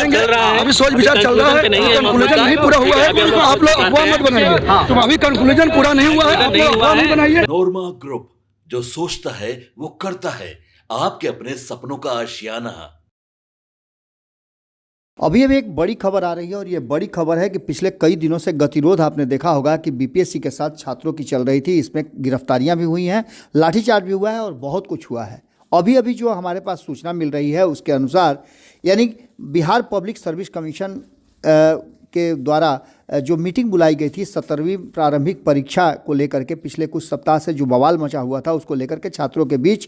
बनाएंगे। अभी सोच विचार चल रहा है, कंक्लूजन नहीं पूरा हुआ है, तो आप लोग अफवाह मत बनाइए। तो अभी कंक्लूजन पूरा नहीं हुआ है, आप लोग अफवाह नहीं बनाइए। नोरमा ग्रुप, जो सोचता है वो करता है, आपके अपने सपनों का आशियाना। अभी एक बड़ी खबर आ रही है और ये बड़ी खबर है कि पिछले कई दिनों से गतिरोध आपने देखा होगा कि बीपीएससी के साथ छात्रों की चल रही थी। इसमें गिरफ्तारियां भी हुई हैं, लाठीचार्ज भी हुआ है और बहुत कुछ हुआ है। अभी जो हमारे पास सूचना मिल रही है उसके अनुसार, यानी बिहार पब्लिक सर्विस कमीशन के द्वारा जो मीटिंग बुलाई गई थी 17वीं प्रारंभिक परीक्षा को लेकर के, पिछले कुछ सप्ताह से जो बवाल मचा हुआ था उसको लेकर के छात्रों के बीच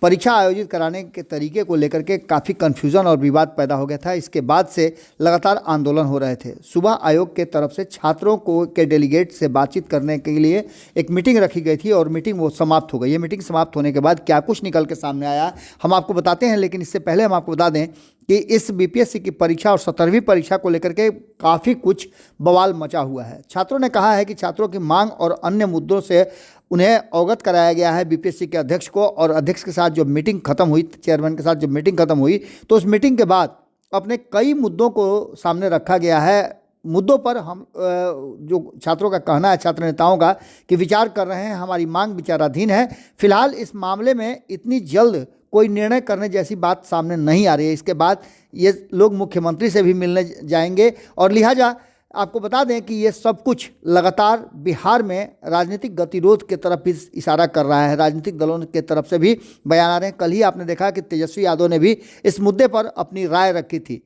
परीक्षा आयोजित कराने के तरीके को लेकर के काफ़ी कन्फ्यूज़न और विवाद पैदा हो गया था। इसके बाद से लगातार आंदोलन हो रहे थे। सुबह आयोग के तरफ से छात्रों को के डेलीगेट से बातचीत करने के लिए एक मीटिंग रखी गई थी और मीटिंग वो समाप्त हो गई। ये मीटिंग समाप्त होने के बाद क्या कुछ निकल के सामने आया हम आपको बताते हैं, लेकिन इससे पहले हम आपको बता दें कि इस बीपीएससी की परीक्षा और 17वीं परीक्षा को लेकर के काफ़ी कुछ बवाल मचा हुआ है। छात्रों ने कहा है कि छात्रों की मांग और अन्य मुद्दों से उन्हें अवगत कराया गया है बीपीएससी के अध्यक्ष को, और अध्यक्ष के साथ जो मीटिंग खत्म हुई, चेयरमैन के साथ जो मीटिंग खत्म हुई, तो उस मीटिंग के बाद अपने कई मुद्दों को सामने रखा गया है। मुद्दों पर हम जो छात्रों का कहना है, छात्र नेताओं का, कि विचार कर रहे हैं, हमारी मांग विचाराधीन है। फिलहाल इस मामले में इतनी जल्द कोई निर्णय करने जैसी बात सामने नहीं आ रही है। इसके बाद ये लोग मुख्यमंत्री से भी मिलने जाएंगे और लिहाजा आपको बता दें कि ये सब कुछ लगातार बिहार में राजनीतिक गतिरोध के तरफ भी इशारा कर रहा है। राजनीतिक दलों के तरफ से भी बयान आ रहे हैं। कल ही आपने देखा कि तेजस्वी यादव ने भी इस मुद्दे पर अपनी राय रखी थी।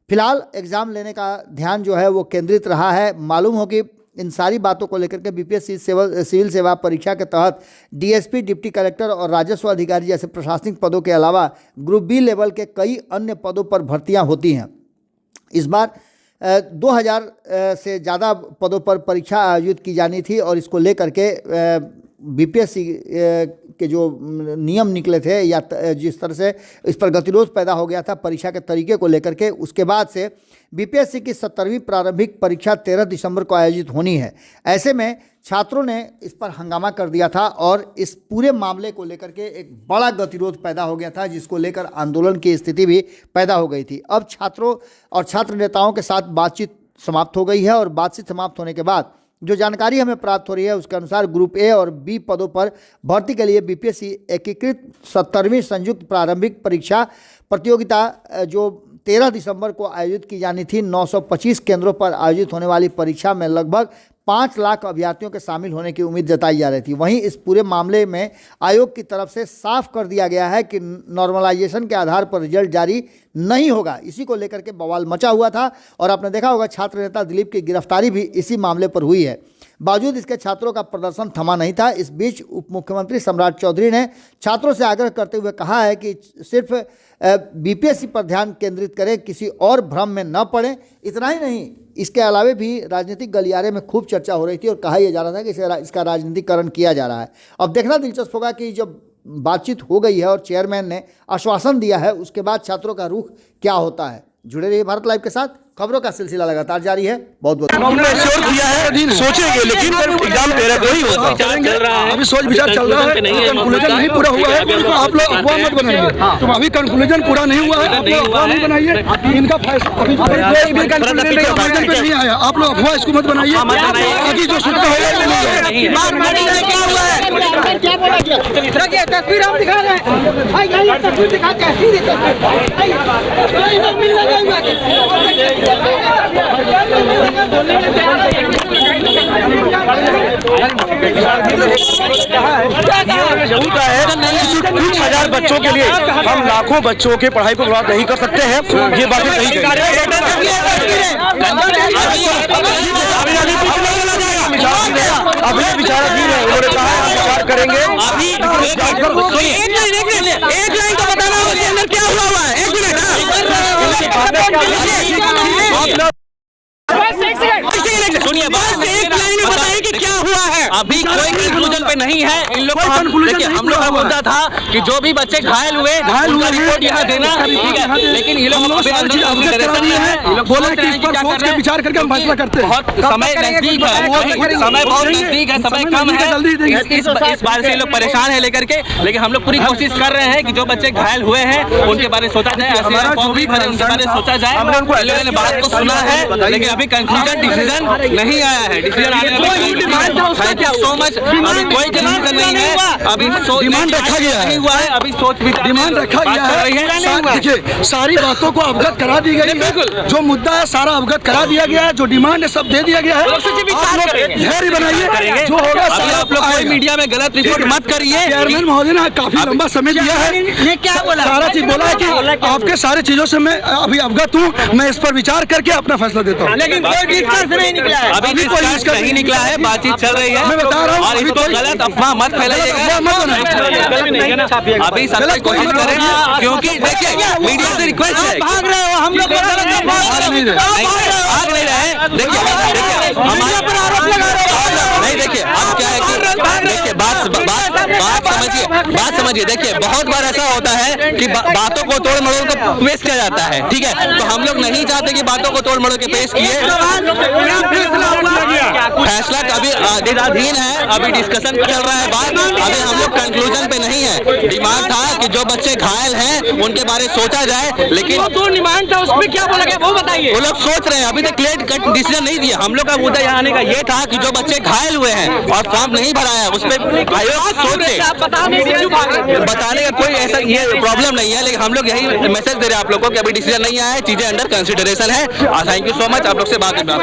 फिलहाल एग्ज़ाम लेने का ध्यान जो है वो केंद्रित रहा है। मालूम हो कि इन सारी बातों को लेकर के बीपीएससी सिविल सेवा परीक्षा के तहत डीएसपी, डिप्टी कलेक्टर और राजस्व अधिकारी जैसे प्रशासनिक पदों के अलावा ग्रुप बी लेवल के कई अन्य पदों पर भर्तियां होती हैं। इस बार 2000 से ज़्यादा पदों पर परीक्षा आयोजित की जानी थी और इसको लेकर के बीपीएससी के जो नियम निकले थे या जिस तरह से इस पर गतिरोध पैदा हो गया था परीक्षा के तरीके को लेकर के, उसके बाद से बीपीएससी की 17वीं प्रारंभिक परीक्षा 13 दिसंबर को आयोजित होनी है। ऐसे में छात्रों ने इस पर हंगामा कर दिया था और इस पूरे मामले को लेकर के एक बड़ा गतिरोध पैदा हो गया था, जिसको लेकर आंदोलन की स्थिति भी पैदा हो गई थी। अब छात्रों और छात्र नेताओं के साथ बातचीत समाप्त हो गई है और बातचीत समाप्त होने के बाद जो जानकारी हमें प्राप्त हो रही है उसके अनुसार ग्रुप ए और बी पदों पर भर्ती के लिए बीपीएससी एकीकृत 17वीं संयुक्त प्रारंभिक परीक्षा प्रतियोगिता जो 13 दिसंबर को आयोजित की जानी थी, 925 केंद्रों पर आयोजित होने वाली परीक्षा में लगभग 5 लाख अभ्यर्थियों के शामिल होने की उम्मीद जताई जा रही थी। वहीं इस पूरे मामले में आयोग की तरफ से साफ कर दिया गया है कि नॉर्मलाइजेशन के आधार पर रिजल्ट जारी नहीं होगा। इसी को लेकर के बवाल मचा हुआ था और आपने देखा होगा छात्र नेता दिलीप की गिरफ्तारी भी इसी मामले पर हुई है। बावजूद इसके छात्रों का प्रदर्शन थमा नहीं था। इस बीच उप मुख्यमंत्री सम्राट चौधरी ने छात्रों से आग्रह करते हुए कहा है कि सिर्फ बीपीएससी पर ध्यान केंद्रित करें, किसी और भ्रम में न पड़ें। इतना ही नहीं, इसके अलावे भी राजनीतिक गलियारे में खूब चर्चा हो रही थी और कहा यह जा रहा था कि इसका राजनीतिकरण किया जा रहा है। अब देखना दिलचस्प होगा कि जब बातचीत हो गई है और चेयरमैन ने आश्वासन दिया है, उसके बाद छात्रों का रुख क्या होता है। जुड़े रहिए भारत लाइव के साथ, खबरों का सिलसिला लगातार जारी है। बहुत बहुत किया है, सोचेंगे लेकिन एग्जाम 13 को ही होगा। अभी सोच विचार चल रहा है, कंक्लूजन नहीं पूरा हुआ है, तो आप लोग अफवाह मत बनाइए। तो अभी कंक्लूजन पूरा नहीं हुआ है, आप लोग अफवाह नहीं बनाइए। इनका फैसला अभी कंक्लूजन पे नहीं आया, आप लोग अफवाह इसको मत बनाइए। अभी जो सूचना होगा तस्वीर हम दिखा रहे हैं, तस्वीर दिखा कुछ हजार बच्चों के लिए हम लाखों बच्चों के पढ़ाई को बर्बाद नहीं कर सकते हैं। ये बातें सही अभी विचाराधीन है, उन्होंने कहा है विचार करेंगे। एक लाइन तो बताना उसके अंदर क्या हुआ है। एक मिनट सुनिए, बस एक लाइन में बताइए कि क्या हुआ है। अभी कोई कंक्लूजन पे नहीं है इन लोग को। देखिए, हम लोग का मुद्दा था कि जो भी बच्चे घायल हुए उनका रिपोर्ट यहाँ देना, ठीक है, लेकिन ये लोग बोला कि इस पर सोच के विचार करके हम फैसला करते हैं। बहुत समय नजदीक है, समय बहुत नजदीक है, समय कम है, इस बार से लोग परेशान है लेकर के। लेकिन हम लोग पूरी कोशिश कर रहे हैं कि जो बच्चे घायल हुए हैं उनके बारे में सोचा जाए, हमारा जो भी भरे उनके बारे में सोचा जाए। इन लोगों ने बात को सुना है, लेकिन अभी कंक्लूजन डिसीजन नहीं आया है। डिसीजन आने में थैंक यू सो मच। अभी कोई डिसीजन नहीं है, अभी डिमांड रखा गया है, हुआ है, अभी सोच विचार डिमांड रखा गया है। देखिए, सारी बातों को अवगत करा दी गई है, जो मुद्दा है सारा अवगत करा दिया गया है, जो डिमांड है सब दे दिया गया है। धैर्य बनाइए, जो होगा आप लोग कोई मीडिया में गलत रिपोर्ट मत करिए। चेयरमैन महोदय ने काफी लंबा समय दिया है, क्या बोला, सारा चीज बोला है कि आपके सारे चीजों से मैं अभी अवगत हूँ, मैं इस पर विचार करके अपना फैसला देता हूँ। लेकिन कोई डिस्कस नहीं निकला है, अभी कोई डिस्कस नहीं निकला है, बातचीत चल रही है। मैं बता रहा हूँ, और इसको गलत अफवाह मत फैलाइएगा, अभी सबसे कोशिश करें, क्योंकि देखिए मीडिया से रिक्वेस्ट है। भाग रहे हो, हम लोग भाग नहीं रहे। देखिए हमारे पर आरोप लगा रहे हो। नहीं, देखिए अब क्या है कि देखिए बात समझिए। देखिए बहुत बार ऐसा होता है कि बातों को तोड़ मरोड़ को पेश किया जाता है, ठीक है, तो हम लोग नहीं चाहते कि बातों को तोड़ मरोड़ के पेश किए। फैसला अभी निराधीन है, अभी डिस्कशन चल रहा है, बात अभी हम लोग कंक्लूजन पे नहीं है। डिमांड था कि जो बच्चे घायल हैं उनके बारे में सोचा जाए, लेकिन जो डिमांड था उसमें क्या बोला गया वो बताइए। वो लोग सोच रहे हैं, अभी तक क्लियर कट डिसीजन नहीं दिया। हम लोग का मुद्दा यहाँ आने का ये था कि जो बच्चे घायल हुए हैं और फॉर्म नहीं भरा है उस पर आयोग सोचे। बताने का कोई ऐसा ये प्रॉब्लम नहीं है, लेकिन हम लोग यही मैसेज दे रहे हैं आप लोगों को कि अभी डिसीजन नहीं आया है, चीजें अंडर कंसिडरेशन है। थैंक यू सो मच, आप लोग से बात करना।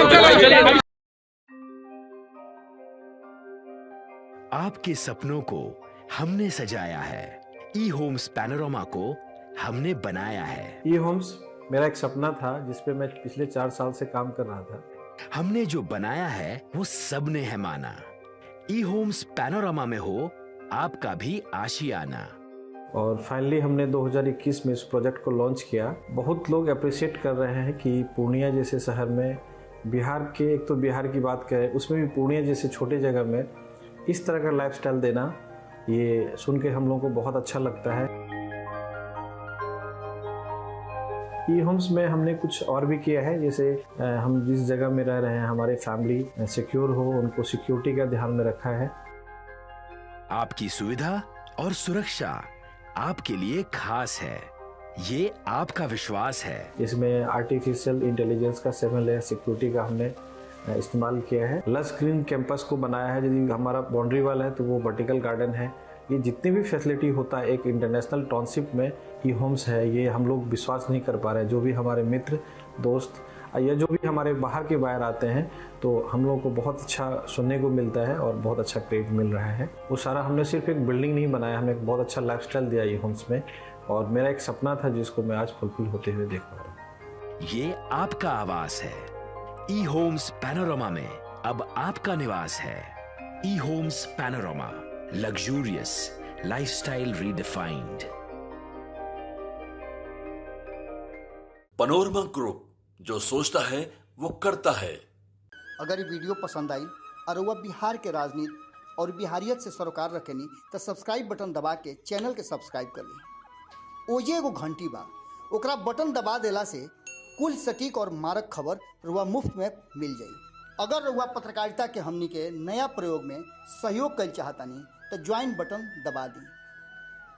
आपके सपनों को हमने सजाया है, ई होम्स पैनोरामा को हमने बनाया है। ई होम्स मेरा एक सपना था जिसपे मैं पिछले 4 साल से काम कर रहा था। हमने जो बनाया है वो सबने है माना। ई होम्स पैनोरामा में हो आपका भी आशियाना। और फाइनली हमने 2021 में इस प्रोजेक्ट को लॉन्च किया। बहुत लोग अप्रिशिएट कर रहे हैं कि पूर्णिया जैसे शहर में, बिहार के, एक तो बिहार की बात करें उसमें भी पूर्णिया जैसे छोटे जगह में इस तरह का लाइफस्टाइल देना, ये सुन के हम लोगों को बहुत अच्छा लगता है। ई होम्स में हमने कुछ और भी किया है, जैसे हम जिस जगह में रह रहे हैं हमारे फैमिली सिक्योर हो, उनको सिक्योरिटी का ध्यान में रखा है। आपकी सुविधा और सुरक्षा आपके लिए खास है, ये आपका विश्वास है। इसमें आर्टिफिशियल इंटेलिजेंस का 7 लेयर सिक्योरिटी का हमने इस्तेमाल किया है। लस ग्रीन कैंपस को बनाया है, यदि हमारा बाउंड्री वाल है तो वो वर्टिकल गार्डन है। ये जितनी भी फैसिलिटी होता है एक इंटरनेशनल टाउनशिप में ई होम्स है, ये हम लोग विश्वास नहीं कर पा रहे हैं। जो भी हमारे मित्र दोस्त या जो भी हमारे बाहर के बाहर आते हैं तो हम लोगों को बहुत अच्छा सुनने को मिलता है और बहुत अच्छा क्रेडिट मिल रहा है। वो सारा हमने सिर्फ एक बिल्डिंग नहीं बनाया, हमें एक बहुत अच्छा लाइफस्टाइल दिया ई होम्स में, और मेरा एक सपना था जिसको मैं आज फुलफिल होते हुए देख पा रहा हूँ। ये आपका आवास है। ई होम्स पैनोरामा में अब आपका निवास है। E Homes Panorama, luxurious lifestyle redefined. Panorama group, जो सोचता है वो करता है। अगर ये वीडियो पसंद आई और वह बिहार के राजनीति और बिहारियत से सरोकार रखेनी तो सब्सक्राइब बटन दबा के चैनल के सब्सक्राइब कर ली। ओजे एगो घंटी बा, ओकरा बटन दबा देला से कुल सटीक और मारक खबर रुआ मुफ्त में मिल जाई। अगर रुआ पत्रकारिता के हमनी के नया प्रयोग में सहयोग कर चाहतानी तो ज्वाइन बटन दबा दी।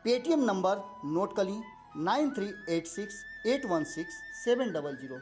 पेटीएम नंबर नोट कर ली 9386816700।